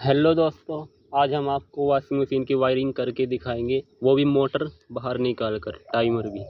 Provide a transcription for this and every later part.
Hello दोस्तों। आज हम आपको वॉशिंग मशीन की वायरिंग करके दिखाएंगे, वो भी मोटर बाहर निकाल कर, टाइमर भी।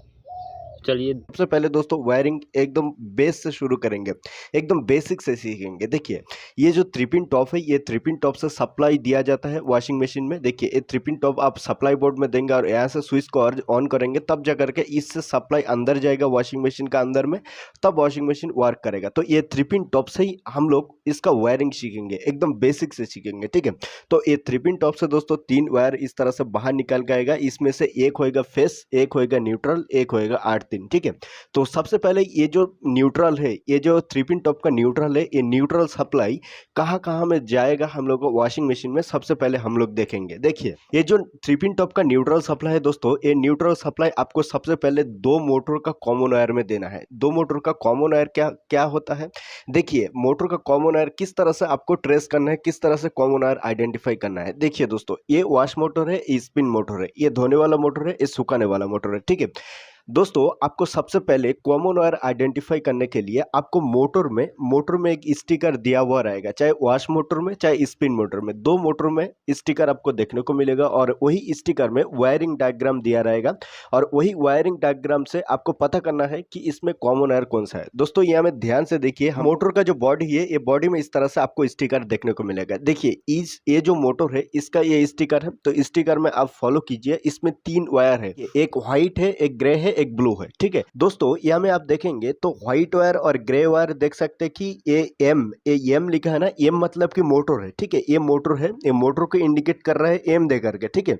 चलिए। सबसे पहले दोस्तों वायरिंग एकदम बेस से शुरू करेंगे। एकदम बेसिक से सीखेंगे। देखिए, ये जो 3 पिन टॉप है, ये 3 पिन टॉप से सप्लाई दिया जाता है वॉशिंग मशीन में। देखिए, ये 3 पिन टॉप आप सप्लाई बोर्ड में देंगे और यहाँ से स्विच को ऑन करेंगे, तब जा करके इससे सप्लाई अंदर जाएगा वॉशिंग मशीन का अंदर में, तब वॉशिंग मशीन वर्क करेगा। तो ये 3 पिन टॉप से ही हम लोग इसका वायरिंग सीखेंगे, एकदम बेसिक से सीखेंगे। ठीक है, तो ये 3 पिन टॉप से दोस्तों 3 वायर इस तरह से बाहर निकल के आएगा। इसमें से एक होएगा फेस, एक होएगा न्यूट्रल, एक होएगा 8-3। ठीक है, तो सबसे पहले ये जो न्यूट्रल है, ये जो 3 पिन टॉप का न्यूट्रल है, ये न्यूट्रल सप्लाई कहाँ कहाँ में जाएगा हम लोग को वॉशिंग मशीन में, सबसे पहले हम लोग देखेंगे। देखिए, ये जो 3 पिन टॉप का न्यूट्रल सप्लाई है दोस्तों, ये न्यूट्रल सप्लाई आपको सबसे पहले 2 मोटर का कॉमन वायर में देना है। 2 मोटर का कॉमन वायर क्या क्या होता है? देखिए, मोटर का कॉमन वायर किस तरह से आपको ट्रेस करना है, किस तरह से कॉमन वायर आइडेंटिफाई करना है। देखिए दोस्तों, ये वॉश मोटर है, ये स्पिन मोटर है, ये धोने वाला मोटर है, ये सुखाने वाला मोटर है। ठीक है दोस्तों, आपको सबसे पहले कॉमन वायर आइडेंटिफाई करने के लिए आपको मोटर में एक स्टिकर दिया हुआ रहेगा, चाहे वॉश मोटर में चाहे स्पिन मोटर में। 2 मोटर में स्टिकर आपको देखने को मिलेगा और वही स्टिकर में वायरिंग डायग्राम दिया रहेगा और वही वायरिंग डायग्राम से आपको पता करना है कि इसमें कॉमन वायर कौन सा है। दोस्तों, यहाँ में ध्यान से देखिए, मोटर का जो बॉडी है, ये बॉडी में इस तरह से आपको स्टिकर देखने को मिलेगा। देखिए, ये जो मोटर है, इसका ये स्टिकर है, तो स्टिकर में आप फॉलो कीजिए। इसमें 3 वायर है, एक व्हाइट है, एक ग्रे है, एक ब्लू है। ठीक है दोस्तों, यहाँ में आप देखेंगे तो व्हाइट वायर और ग्रे वायर देख सकते हैं कि ये एम लिखा है ना, एम मतलब कि मोटर है। ठीक है, ये मोटर है, ये मोटर को इंडिकेट कर रहा है एम दे करके। ठीक है,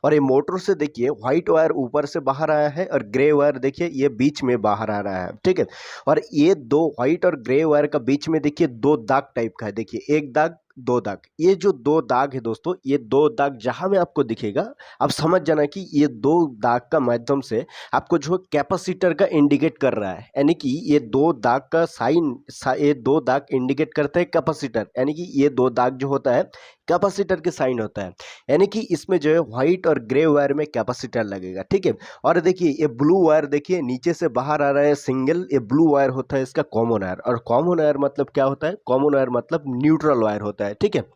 और ये मोटर से देखिए व्हाइट वायर ऊपर से बाहर आया है और ग्रे वायर देखिए ये बीच में बाहर आ रहा है। ठीक है, और ये 2 व्हाइट और ग्रे वायर का बीच में देखिए 2 दाग टाइप का है। देखिए, एक दाग, 2 दाग। ये जो 2 दाग है दोस्तों, ये 2 दाग जहां में आपको दिखेगा, आप समझ जाना कि ये 2 दाग का माध्यम से आपको जो कैपेसिटर का इंडिकेट कर रहा है। यानी कि ये 2 दाग का ये 2 दाग इंडिकेट करते हैं कैपेसिटर, यानी कि ये 2 दाग जो होता है कैपेसिटर के साइन होता है। यानी कि इसमें जो है व्हाइट और ग्रे वायर में कैपेसिटर लगेगा। ठीक है, और देखिए ये ब्लू वायर देखिए नीचे से बाहर आ रहा है सिंगल, ये ब्लू वायर होता है इसका कॉमन वायर। और कॉमन वायर मतलब क्या होता है? कॉमन वायर मतलब न्यूट्रल वायर होता है। ठीक है,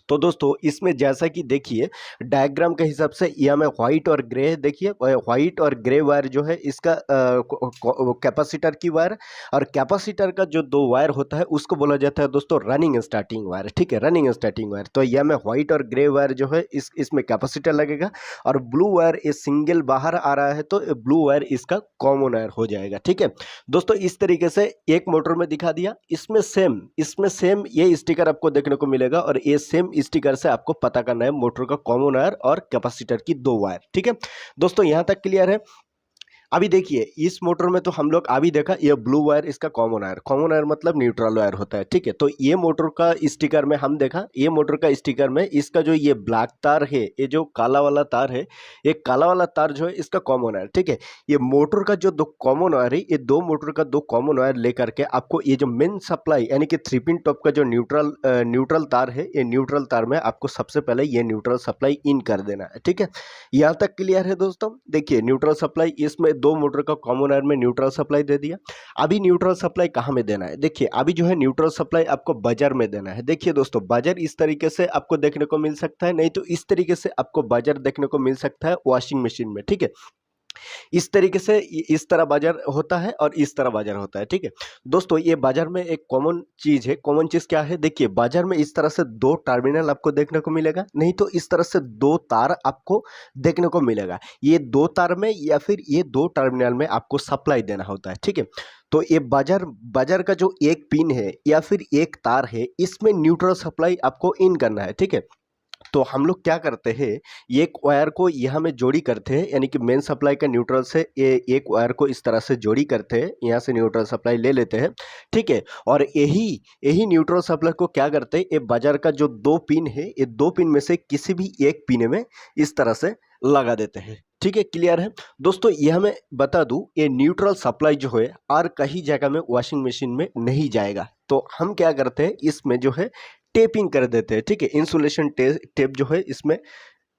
तो दोस्तों इसमें जैसा कि देखिए डायग्राम के हिसाब से यहाँ में व्हाइट और ग्रे है। देखिए, व्हाइट और ग्रे वायर जो है इसका कैपेसिटर की वायर, और कैपेसिटर का जो 2 वायर होता है उसको बोला जाता है दोस्तों रनिंग स्टार्टिंग वायर। ठीक है, रनिंग स्टार्टिंग वायर। तो यहाँ में व्हाइट और ग्रे वायर जो है इसमें कैपेसिटर लगेगा, और ब्लू वायर ये सिंगल बाहर आ रहा है तो ब्लू वायर इसका कॉमन वायर हो जाएगा। ठीक है दोस्तों, इस तरीके से एक मोटर में दिखा दिया। इसमें सेम ये स्टिकर आपको देखने को मिलेगा और ये सेम स्टिकर से आपको पता करना है मोटर का कॉमन वायर और कैपेसिटर की 2 वायर। ठीक है दोस्तों, यहां तक क्लियर है? अभी देखिए, इस मोटर में तो हम लोग अभी देखा ये ब्लू वायर इसका कॉमन वायर मतलब न्यूट्रल वायर होता है। ठीक है, तो ये मोटर का स्टिकर में हम देखा, ये मोटर का स्टिकर में इसका जो ये ब्लैक तार है, ये जो काला वाला तार है, ये काला वाला तार जो है इसका कॉमन वायर। ठीक है, ये मोटर का जो 2 कॉमन वायर है, ये 2 मोटर का 2 कॉमन वायर लेकर के आपको ये जो मेन सप्लाई यानी कि 3 पिन टॉप का जो न्यूट्रल तार है, ये न्यूट्रल तार में आपको सबसे पहले ये न्यूट्रल सप्लाई इन कर देना है। ठीक है, यहाँ तक क्लियर है दोस्तों? देखिए, न्यूट्रल सप्लाई इसमें 2 मोटर का कॉमन वायर में न्यूट्रल सप्लाई दे दिया। अभी न्यूट्रल सप्लाई कहाँ में देना है? देखिए, अभी जो है न्यूट्रल सप्लाई आपको बजर में देना है। देखिए दोस्तों, बजर इस तरीके से आपको देखने को मिल सकता है, नहीं तो इस तरीके से आपको बजर देखने को मिल सकता है वॉशिंग मशीन में। ठीक है, इस तरीके से इस तरह बाजार होता है और इस तरह बाजार होता है। ठीक है दोस्तों, ये बाजार में एक कॉमन चीज है। कॉमन चीज क्या है? देखिए, बाजार में इस तरह से 2 टर्मिनल आपको देखने को मिलेगा, नहीं तो इस तरह से 2 तार आपको देखने को मिलेगा। ये 2 तार में या फिर ये 2 टर्मिनल में आपको सप्लाई देना होता है। ठीक है, तो ये बाजार बाजार का जो एक पिन है या फिर एक तार है, इसमें न्यूट्रल सप्लाई आपको इन करना है। ठीक है, तो हम लोग क्या करते हैं, एक वायर को यहाँ में जोड़ी करते हैं, यानी कि मेन सप्लाई का न्यूट्रल से ये एक वायर को इस तरह से जोड़ी करते हैं, यहाँ से न्यूट्रल सप्लाई ले लेते हैं। ठीक है, और यही यही न्यूट्रल सप्लाई को क्या करते हैं, ये बाजार का जो 2 पिन है, ये 2 पिन में से किसी भी एक पिन में इस तरह से लगा देते हैं। ठीक है, क्लियर है दोस्तों? यह मैं बता दूं, ये न्यूट्रल सप्लाई जो है और कहीं जगह में वॉशिंग मशीन में नहीं जाएगा। तो हम क्या करते हैं, इसमें जो है टेपिंग कर देते हैं। ठीक है, इंसुलेशन टेप जो है इसमें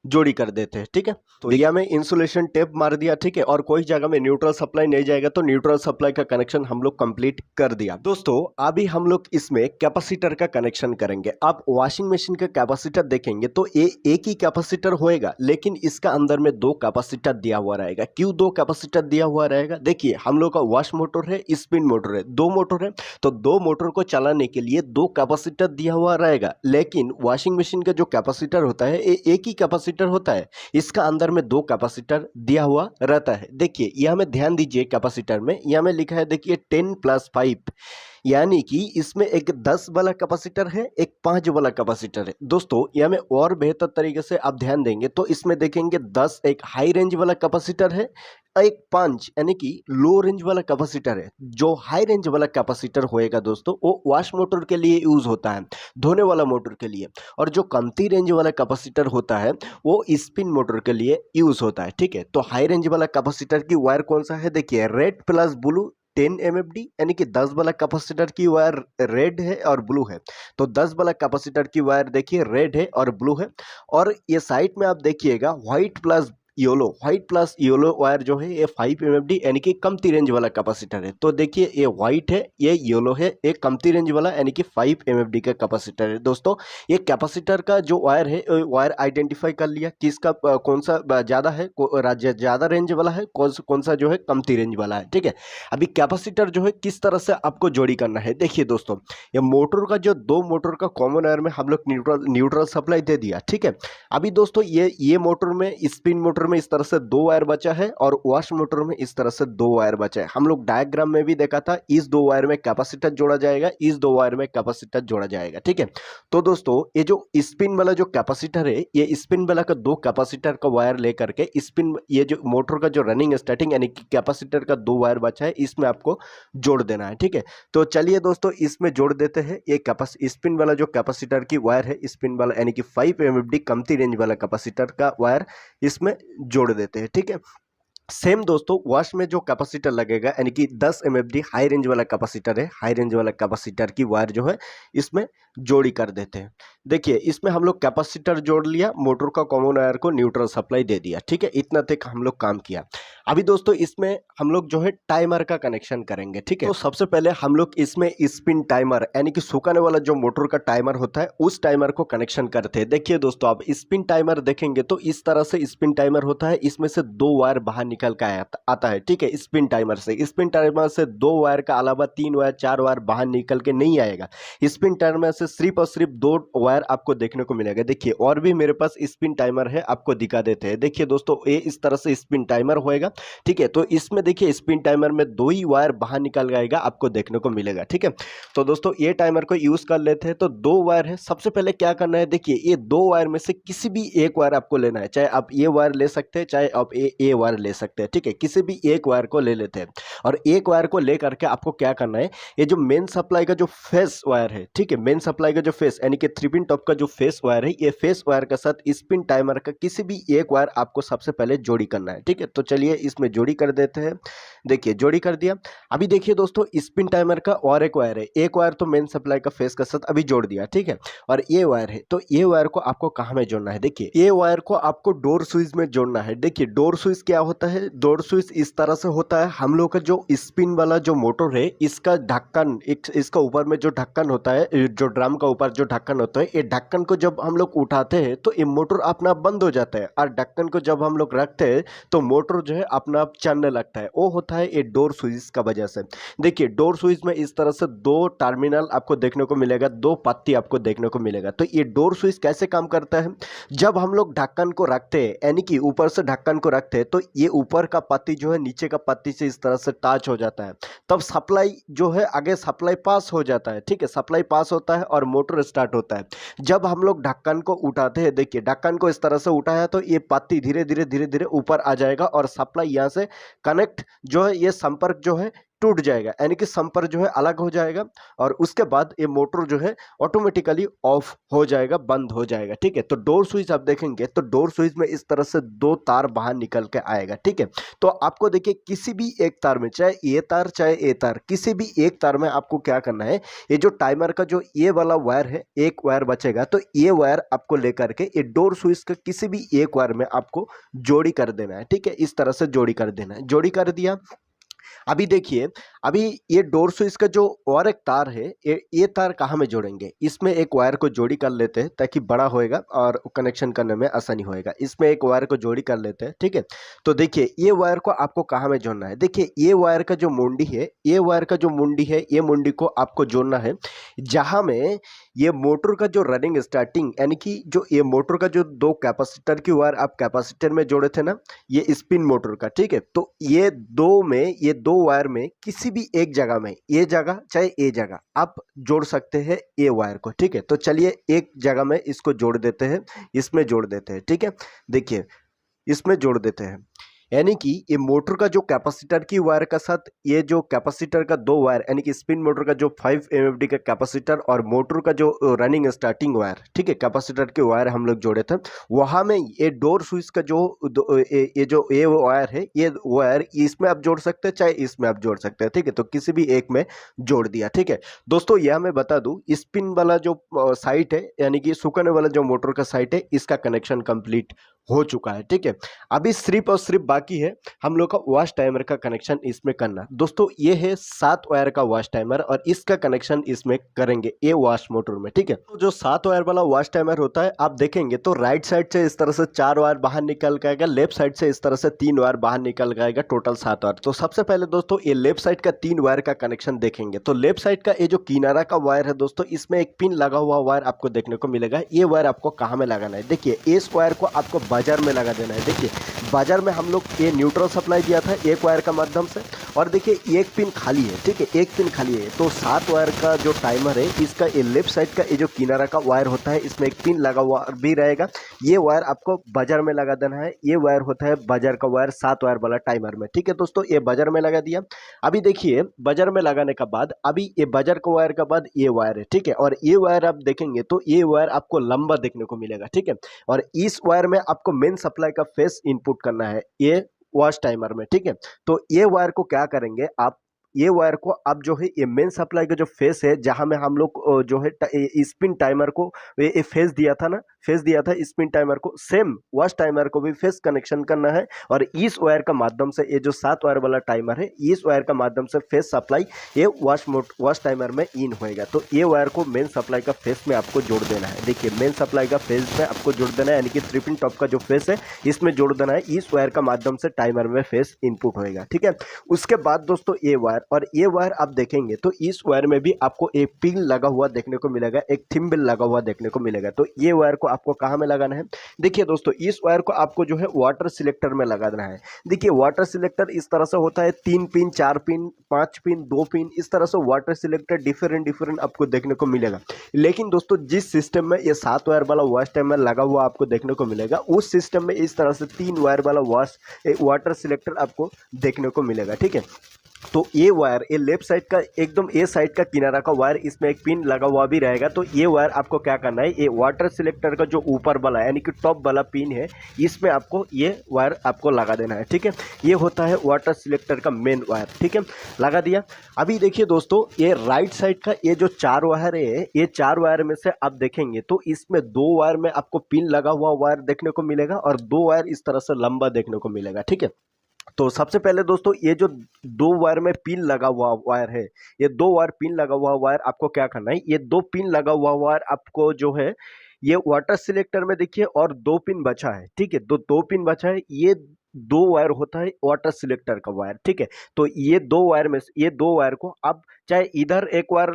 जोड़ी कर देते हैं। ठीक है, तो ये हमें इंसुलेशन टेप मार दिया। ठीक है, और कोई जगह में न्यूट्रल सप्लाई नहीं जाएगा तो न्यूट्रल सप्लाई का कनेक्शन हम लोग कंप्लीट कर दिया। दोस्तों अभी हम लोग इसमें कैपेसिटर का कनेक्शन करेंगे। आप वॉशिंग मशीन का कैपेसिटर देखेंगे तो ये एक ही कैपेसिटर होएगा, लेकिन इसका अंदर में दो कैपेसिटर दिया हुआ रहेगा। क्यों दो कैपेसिटर दिया हुआ रहेगा? देखिए हम लोग का वॉश मोटर है, स्पिन मोटर है, दो मोटर है, तो दो मोटर को चलाने के लिए दो कैपेसिटर दिया हुआ रहेगा। लेकिन वॉशिंग मशीन का जो कैपेसिटर होता है ये एक ही कैपेसिटर होता है, इसका अंदर में दो कैपेसिटर दिया हुआ रहता है। देखिए यह में ध्यान दीजिए, कैपेसिटर में यह में लिखा है देखिए 10+5, यानी कि इसमें एक 10 वाला कैपेसिटर है, एक 5 वाला कैपेसिटर है। दोस्तों यह में और बेहतर तरीके से आप ध्यान देंगे तो इसमें देखेंगे 10 एक हाई रेंज वाला कैपेसिटर है, एक 5 यानी कि लो रेंज वाला कैपेसिटर है। जो हाई रेंज वाला कैपेसिटर होएगा दोस्तों वो वॉश मोटर के लिए यूज होता है, धोने वाला मोटर के लिए, और जो कमती रेंज वाला कैपेसिटर होता है वो स्पिन मोटर के लिए यूज होता है। ठीक है, तो हाई रेंज वाला कैपेसिटर की वायर कौन सा है? देखिए रेड प्लस ब्लू 10 MFD, यानी कि 10 वाला कैपेसिटर की वायर रेड है और ब्लू है। तो 10 वाला कैपेसिटर की वायर देखिए रेड है और ब्लू है। और ये साइड में आप देखिएगा व्हाइट प्लस येलो वायर जो है ये 5 MFD यानी कि कमती रेंज वाला कैपेसिटर है। तो देखिए ये व्हाइट है, ये येलो है, एक कमती रेंज वाला यानी कि 5 MFD का कैपेसिटर है। दोस्तों ये कैपेसिटर का जो वायर है, वायर आइडेंटिफाई कर लिया किसका कौन सा ज़्यादा है, ज़्यादा रेंज वाला है, कौन सा जो है कमती रेंज वाला है। ठीक है, अभी कैपेसिटर जो है किस तरह से आपको जोड़ी करना है देखिए दोस्तों, ये मोटर का जो दो मोटर का कॉमन वायर में हम लोग न्यूट्रल सप्लाई दे दिया। ठीक है, अभी दोस्तों ये मोटर में, स्पिन मोटर में इस तरह से दो वायर बचा है और वॉश मोटर में इस तरह से दो वायर बचा है। हम लोग डायग्राम में भी देखा था, इस दो वायर में कैपेसिटर जोड़ा जाएगा, इस दो वायर में कैपेसिटर जोड़ा जाएगा। ठीक है, तो दोस्तों ये जो स्पिन वाला जो कैपेसिटर है, ये स्पिन वाला का दो कैपेसिटर का वायर लेकर के स्पिन, ये जो मोटर का जो रनिंग स्टार्टिंग यानी कि कैपेसिटर का दो वायर बचा है इसमें आपको जोड़ देना है। ठीक है, तो चलिए दोस्तों इसमें जोड़ देते हैं। ये स्पिन वाला जो कैपेसिटर की वायर है, स्पिन वाला यानी कि 5 MFD कमती रेंज वाला कैपेसिटर का वायर इसमें जोड़ देते हैं। ठीक है, सेम दोस्तों वॉश में जो कैपेसिटर लगेगा यानी कि 10 MFD हाई रेंज वाला कैपेसिटर है, हाई रेंज वाला कैपेसिटर की वायर जो है इसमें जोड़ी कर देते हैं। देखिए इसमें हम लोग कैपेसिटर जोड़ लिया, मोटर का कॉमन वायर को न्यूट्रल सप्लाई दे दिया। ठीक है, इतना तक हम लोग काम किया। अभी दोस्तों इसमें हम लोग जो है टाइमर का कनेक्शन करेंगे। ठीक है, तो सबसे पहले हम लोग इसमें स्पिन टाइमर यानी कि सुखाने वाला जो मोटर का टाइमर होता है उस टाइमर को कनेक्शन करते हैं। देखिए दोस्तों आप स्पिन टाइमर देखेंगे तो इस तरह से स्पिन टाइमर होता है, इसमें से दो वायर बाहर निकल कर आता है। ठीक है, स्पिन टाइमर से दो वायर का अलावा 3 वायर 4 वायर बाहर निकल के नहीं आएगा। स्पिन टाइमर से सिर्फ और सिर्फ दो वायर आपको देखने को मिलेगा। देखिए और भी मेरे पास स्पिन टाइमर है, आपको दिखा देते हैं। देखिए दोस्तों ये इस तरह से स्पिन टाइमर होएगा। ठीक है, तो इसमें देखिए स्पिन टाइमर में दो ही वायर बाहर निकल जाएगा, आपको देखने को मिलेगा। ठीक है, तो दोस्तों ये टाइमर को यूज कर लेते हैं। तो दो वायर है, सबसे पहले क्या करना है देखिए, ये दो वायर में से किसी भी एक वायर आपको लेना है, चाहे आप ये वायर ले सकते हैं, चाहे आप ये वायर ले सकते हैं। ठीक है, किसी भी एक वायर को ले लेते हैं और एक वायर को लेकर के आपको क्या करना है, ये जो मेन सप्लाई का जो फेस वायर है, ठीक है, मेन सप्लाई का जो फेस यानी कि 3 पिन टॉप का जो फेस वायर है, ये फेस वायर के साथ स्पिन टाइमर का किसी भी एक वायर आपको सबसे पहले जोड़ी करना है। ठीक है, तो चलिए इसमें जोड़ी कर देते हैं। देखिए जोड़ी कर दिया। अभी देखिए दोस्तों स्पिन टाइमर का और एक वायर है, एक वायर तो मेन सप्लाई का फेस के साथ अभी जोड़ दिया। ठीक है, और ये वायर है, तो ये वायर को आपको कहाँ में जोड़ना है, देखिए ये वायर को आपको डोर स्विच में जोड़ना है। देखिए डोर स्विच क्या होता है, डोर स्विच इस तरह से होता है, हम लोग का जो स्पिन वाला जो मोटर है इसका ढक्कन, इसका ऊपर में जो ढक्कन होता है, जो ड्रम का ऊपर जो ढक्कन होता है, ये ढक्कन को जब हम लोग उठाते हैं तो ये मोटर अपना आप बंद हो जाता है, और ढक्कन को जब हम लोग रखते हैं तो मोटर जो है अपना आप चलने लगता है। वो होता है ये डोर स्विच का वजह से। देखिए डोर स्विच में इस तरह से दो टर्मिनल आपको देखने को मिलेगा, दो पत्ती आपको देखने को मिलेगा। तो ये डोर स्विच कैसे काम करता है, जब हम लोग ढक्कन को रखते हैं यानी कि ऊपर से ढक्कन को रखते हैं तो ये ऊपर का पत्ती जो है नीचे का पत्ती से इस तरह से टच हो जाता है, तब सप्लाई जो है आगे सप्लाई पास हो जाता है। ठीक है, सप्लाई पास होता है और मोटर स्टार्ट होता है। जब हम लोग ढक्कन को उठाते हैं, देखिए ढक्कन को इस तरह से उठाया तो ये पत्ती धीरे धीरे ऊपर आ जाएगा और सप्लाई यहाँ से कनेक्ट जो है, ये संपर्क जो है टूट जाएगा, यानी कि संपर्क जो है अलग हो जाएगा और उसके बाद ये मोटर जो है ऑटोमेटिकली ऑफ हो जाएगा, बंद हो जाएगा। ठीक है, तो डोर स्विच आप देखेंगे तो डोर स्विच में इस तरह से दो तार बाहर निकल के आएगा। ठीक है, तो आपको देखिए किसी भी एक तार में, चाहे ये तार चाहे ये तार, किसी भी एक तार में आपको क्या करना है, ये जो टाइमर का जो ये वाला वायर है, एक वायर बचेगा तो ये वायर आपको लेकर के ये डोर स्विच का किसी भी एक वायर में आपको जोड़ी कर देना है। ठीक है, इस तरह से जोड़ी कर देना है। जोड़ी कर दिया। अभी देखिए, अभी ये डोर स्विच का जो और एक तार है, ये तार कहाँ में जोड़ेंगे, इसमें एक वायर को जोड़ी कर लेते हैं ताकि बड़ा होएगा और कनेक्शन करने में आसानी होएगा। इसमें एक वायर को जोड़ी कर लेते हैं। ठीक है, तो देखिए ये वायर को आपको कहाँ में जोड़ना है, देखिए ये वायर का जो मुंडी है, ये वायर का जो मुंडी है, ये मुंडी को आपको जोड़ना है जहाँ में ये मोटर का जो रनिंग स्टार्टिंग, यानी कि जो ये मोटर का जो दो कैपेसिटर की वायर आप कैपेसिटर में जोड़े थे ना, ये स्पिन मोटर का। ठीक है, तो ये दो में, ये दो वायर में किसी भी एक जगह में, ये जगह चाहे ये जगह आप जोड़ सकते हैं ये वायर को। ठीक है, तो चलिए एक जगह में इसको जोड़ देते हैं, इसमें जोड़ देते हैं। ठीक है, देखिए इसमें जोड़ देते हैं, यानी कि ये मोटर का जो कैपेसिटर की वायर का साथ ये जो कैपेसिटर का दो वायर, यानी कि स्पिन मोटर का जो 5 MFD का कैपेसिटर और मोटर का जो रनिंग स्टार्टिंग वायर, ठीक है, कैपेसिटर के वायर हम लोग जोड़े थे, वहाँ में ये डोर स्विच का जो ये जो ये वायर है, ये वायर इसमें आप जोड़ सकते हैं चाहे इसमें आप जोड़ सकते हैं। ठीक है, तो किसी भी एक में जोड़ दिया। ठीक है दोस्तों, यह मैं बता दूं, स्पिन वाला जो साइट है, यानी कि सुखाने वाला जो मोटर का साइट है, इसका कनेक्शन कंप्लीट हो चुका है। ठीक है, अभी सिर्फ और सिर्फ बाकी है हम लोग का वॉश टाइमर का कनेक्शन इसमें करना। दोस्तों ये है 7 वायर का वॉश टाइमर और इसका कनेक्शन इसमें करेंगे ये वॉश मोटर में। ठीक है, तो जो 7 वायर वाला वॉश टाइमर होता है, आप देखेंगे तो राइट साइड से इस तरह से 4 वायर बाहर निकल के आएगा, लेफ्ट साइड से इस तरह से 3 वायर बाहर निकल के आएगा, टोटल 7 वायर। तो सबसे पहले दोस्तों ये लेफ्ट साइड का 3 वायर का कनेक्शन देखेंगे। तो लेफ्ट साइड का ये जो किनारा का वायर है दोस्तों, इसमें एक पिन लगा हुआ वायर आपको देखने को मिलेगा। ये वायर आपको कहाँ में लगाना है, देखिए इस वायर को आपको बाजार में लगा देना है। देखिए बाजार में हम लोग ये न्यूट्रल सप्लाई दिया था एक वायर का माध्यम से, और देखिए एक पिन खाली है। ठीक है, एक पिन खाली है, तो 7 वायर का जो टाइमर है, इसका ये लेफ्ट साइड का ये जो किनारा का वायर होता है, इसमें एक पिन लगा हुआ भी रहेगा। ये वायर आपको बाजार में लगा देना है। ये वायर होता है बाजार का वायर 7 वायर वाला टाइमर में। ठीक है दोस्तों, ये बाजार में लगा दिया। अभी देखिए बाजार में लगाने का बाद, अभी ये बाजार का वायर का बाद ये वायर है। ठीक है, और ये वायर आप देखेंगे तो ये वायर आपको लंबा देखने को मिलेगा। ठीक है, और इस वायर में आपको मेन सप्लाई का फेस इनपुट करना है ये वॉश टाइमर में। ठीक है, तो ये वायर को क्या करेंगे आप, ये वायर को आप जो है ये मेन सप्लाई का जो फेस है, जहां में हम लोग जो है स्पिन टाइमर को ये फेस दिया था ना, फेस दिया था स्पिन टाइमर को, सेम वॉश टाइमर को भी फेस कनेक्शन करना है। और इस वायर का माध्यम से ये जो 7 वायर वाला टाइमर है, इस वायर का माध्यम से फेस सप्लाई ये वॉश टाइमर में इन होएगा। तो ये वायर को मेन सप्लाई का फेस में आपको जोड़ देना है। देखिए मेन सप्लाई का फेस में आपको जोड़ देना है, यानी कि 3 पिन टॉप का जो फेस है इसमें जोड़ देना है। इस वायर का माध्यम से टाइमर में फेस इनपुट होएगा। ठीक है, उसके बाद दोस्तों ये वायर, और ये वायर आप देखेंगे तो इस वायर में भी आपको एक पिन लगा हुआ देखने को मिलेगा, एक थिम्बल लगा हुआ देखने को मिलेगा। तो ये वायर को आपको कहाँ में लगाना है, देखिए दोस्तों इस वायर को आपको जो है वाटर सिलेक्टर में लगा देना है। देखिए वाटर सिलेक्टर इस तरह से होता है, 3 पिन 4 पिन 5 पिन 2 पिन, इस तरह से वाटर सिलेक्टर डिफरेंट आपको देखने को मिलेगा। लेकिन दोस्तों जिस सिस्टम में ये 7 वायर वाला वॉश टाइमर लगा हुआ आपको देखने को मिलेगा, उस सिस्टम में इस तरह से 3 वायर वाला वाटर सिलेक्टर आपको देखने को मिलेगा। ठीक है, तो ये वायर, ये लेफ्ट साइड का एकदम ए साइड का किनारा का वायर, इसमें एक पिन लगा हुआ भी रहेगा। तो ये वायर आपको क्या करना है, ये वाटर सिलेक्टर का जो ऊपर वाला यानी कि टॉप वाला पिन है, इसमें आपको ये वायर आपको लगा देना है। ठीक है, ये होता है वाटर सिलेक्टर का मेन वायर। ठीक है, लगा दिया। अभी देखिए दोस्तों ये राइट साइड का ये जो 4 वायर है, ये 4 वायर में से आप देखेंगे तो इसमें 2 वायर में आपको पिन लगा हुआ वायर देखने को मिलेगा और 2 वायर इस तरह से लंबा देखने को मिलेगा। ठीक है, तो सबसे पहले दोस्तों ये जो 2 वायर में पिन लगा हुआ वायर है, ये 2 वायर पिन लगा हुआ वायर आपको क्या करना है, ये 2 पिन लगा हुआ वायर आपको जो है ये वाटर सिलेक्टर में देखिए, और 2 पिन बचा है। ठीक है, 2 पिन बचा है, ये 2 वायर होता है वाटर सिलेक्टर का वायर। ठीक है, तो ये 2 वायर में ये 2 वायर को आप चाहे इधर एक वायर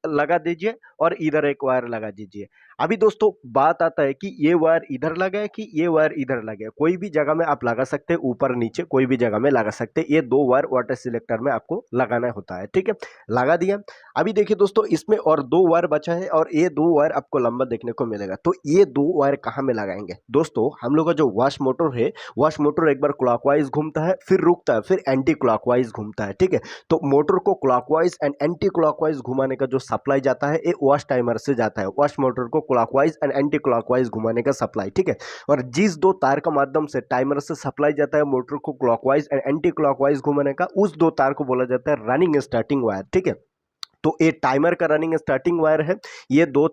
लगा दीजिए और इधर एक वायर लगा दीजिए। अभी दोस्तों बात आता है कि ये वायर इधर लगा है कि ये वायर इधर लगा है, कोई भी जगह में आप लगा सकते हैं, ऊपर नीचे कोई भी जगह में लगा सकते हैं। ये 2 वायर वाटर सिलेक्टर में आपको लगाना होता है, ठीक है, लगा दिया। अभी देखिए दोस्तों इसमें और 2 वायर बचा है और ये 2 वायर आपको लंबा देखने को मिलेगा। तो ये 2 वायर कहाँ में लगाएंगे दोस्तों? हम लोग का जो वॉश मोटर है, वॉश मोटर एक बार क्लॉकवाइज घूमता है, फिर रुकता है, फिर एंटी क्लॉकवाइज घूमता है, ठीक है। तो मोटर को क्लॉकवाइज एंड एंटी क्लॉकवाइज घुमाने का जो सप्लाई जाता है, ये वॉश टाइमर से जाता है। वॉश मोटर को क्लॉकवाइज एंड एंटी क्लॉकवाइज घुमाने का सप्लाई, ठीक है। और जिस 2 तार का माध्यम से टाइमर से सप्लाई जाता है मोटर को क्लॉकवाइज एंड एंटी क्लॉकवाइज घुमाने का, उस 2 तार को बोला जाता है रनिंग स्टार्टिंग वायर, ठीक है। तो ये टाइमर का रनिंग स्टार्टिंग वायर है। ये 2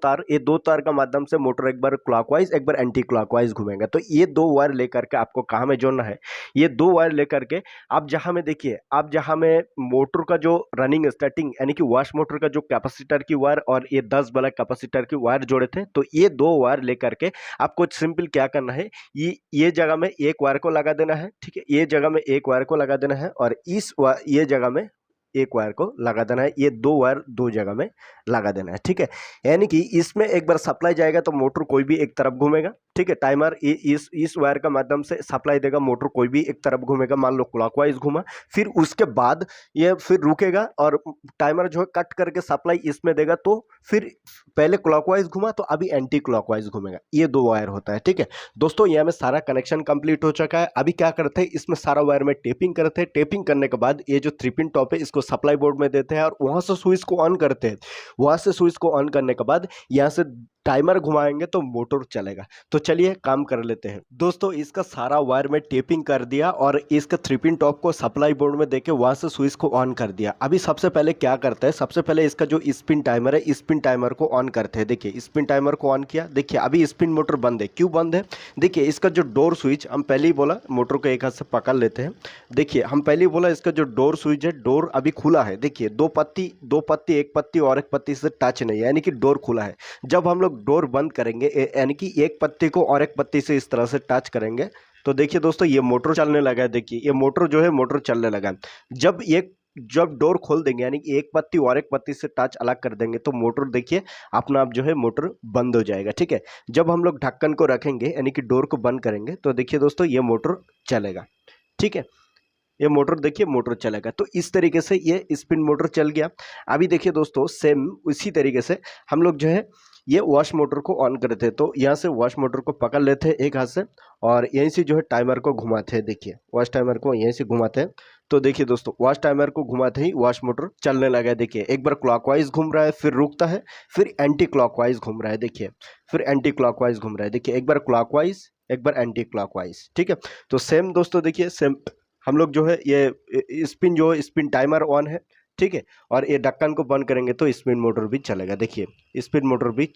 तार का माध्यम से मोटर एक बार क्लॉकवाइज एक बार एंटी क्लॉकवाइज घूमेगा। तो ये 2 वायर लेकर के आपको कहाँ में जोड़ना है? ये 2 वायर लेकर के आप जहाँ में देखिए, आप जहाँ में मोटर का जो रनिंग स्टार्टिंग यानी कि वॉश मोटर का जो कैपेसिटर की वायर और ये 10 वाला कैपेसिटर की वायर जोड़े थे, तो ये 2 वायर लेकर के आपको सिंपल क्या करना है, ये जगह में एक वायर को लगा देना है, ठीक है, ये जगह में एक वायर को लगा देना है और ये जगह में एक वायर को लगा देना है। ये 2 वायर 2 जगह में लगा देना है, ठीक है। यानी कि इसमें एक बार सप्लाई जाएगा तो मोटर कोई भी एक तरफ घूमेगा, ठीक है। टाइमर इस वायर का माध्यम से सप्लाई देगा, मोटर कोई भी एक तरफ घूमेगा, मान लो क्लॉकवाइज घूमा, फिर उसके बाद ये फिर रुकेगा और टाइमर जो है कट करके सप्लाई इसमें देगा, तो फिर पहले क्लॉकवाइज घुमा तो अभी एंटी क्लॉकवाइज घूमेगा। ये 2 वायर होता है, ठीक है दोस्तों। यहाँ में सारा कनेक्शन कंप्लीट हो चुका है। अभी क्या करते हैं, इसमें सारा वायर में टेपिंग करते हैं। टेपिंग करने के बाद ये जो 3 पिन टॉप है इसको सप्लाई बोर्ड में देते हैं और वहां से स्विच को ऑन करते हैं। वहां से स्विच को ऑन करने के बाद यहाँ से टाइमर घुमाएंगे तो मोटर चलेगा। तो चलिए काम कर लेते हैं दोस्तों। इसका सारा वायर में टेपिंग कर दिया और इसका 3 पिन टॉप को सप्लाई बोर्ड में देके वहां से स्विच को ऑन कर दिया। अभी सबसे पहले क्या करते हैं, सबसे पहले इसका जो स्पिन टाइमर है, स्पिन टाइमर को ऑन करते हैं। देखिए स्पिन टाइमर को ऑन किया, देखिए अभी स्पिन मोटर बंद है। क्यों बंद है? देखिए इसका जो डोर स्विच, हम पहले ही बोला मोटर को एक हाथ से पकड़ लेते हैं। देखिए हम पहले ही बोला इसका जो डोर स्विच है, डोर अभी खुला है। देखिए 2 पत्ती एक पत्ती और एक पत्ती से टच नहीं है, यानी कि डोर खुला है। जब हम लोग डोर बंद करेंगे यानी कि एक पत्ती को और एक पत्ती से इस तरह से टच करेंगे तो देखिए दोस्तों ये मोटर चलने लगा है। देखिए ये मोटर जो है मोटर चलने लगा है। जब डोर खोल देंगे यानी कि एक पत्ती और एक पत्ती से टच अलग कर देंगे तो मोटर देखिए अपना आप जो है मोटर बंद हो जाएगा, ठीक है। जब हम लोग ढक्कन को रखेंगे यानी कि डोर को बंद करेंगे तो देखिए दोस्तों ये मोटर चलेगा, ठीक है। ये मोटर देखिए मोटर चलेगा। तो इस तरीके से ये स्पिन मोटर चल गया। अभी देखिए दोस्तों सेम उसी तरीके से हम लोग जो है ये वॉश मोटर को ऑन करते हैं। तो यहाँ से वॉश मोटर को पकड़ लेते हैं एक हाथ से और यहीं से जो है टाइमर को घुमाते हैं। देखिए वॉश टाइमर को यहीं से घुमाते हैं। तो देखिए दोस्तों वॉश टाइमर को घुमाते ही वॉश मोटर चलने लगा है। देखिए एक बार क्लॉकवाइज घूम रहा है, फिर रुकता है, फिर एंटी क्लॉकवाइज घूम रहा है। देखिए फिर एंटी क्लॉकवाइज घूम रहा है। देखिए एक बार क्लॉकवाइज एक बार एंटी क्लॉकवाइज, ठीक है। तो सेम दोस्तों देखिए सेम हम लोग जो है ये स्पिन टाइमर ऑन है, ठीक है। और ये ढक्कन को बंद करेंगे तो स्पिन मोटर भी चलेगा। देखिए स्पिन मोटर भी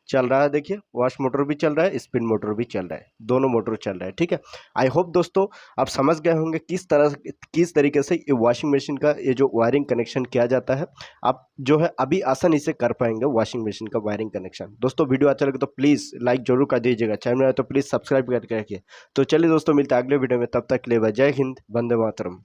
चल रहा है, देखिए वॉश मोटर भी चल रहा है, स्पिन मोटर भी चल रहा है, दोनों मोटर चल रहा है, ठीक है। आई होप दोस्तों आप समझ गए होंगे किस तरीके से ये वॉशिंग मशीन का ये जो वायरिंग कनेक्शन किया जाता है। आप जो है अभी आसानी से कर पाएंगे वॉशिंग मशीन का वायरिंग कनेक्शन। दोस्तों वीडियो अच्छा लगे तो प्लीज़ लाइक जरूर कर दीजिएगा, चैनल में तो प्लीज़ सब्सक्राइब करके रखिए। तो चलिए दोस्तों मिलते हैं अगले वीडियो में, तब तक के लिए जय हिंद, वंदे मातरम।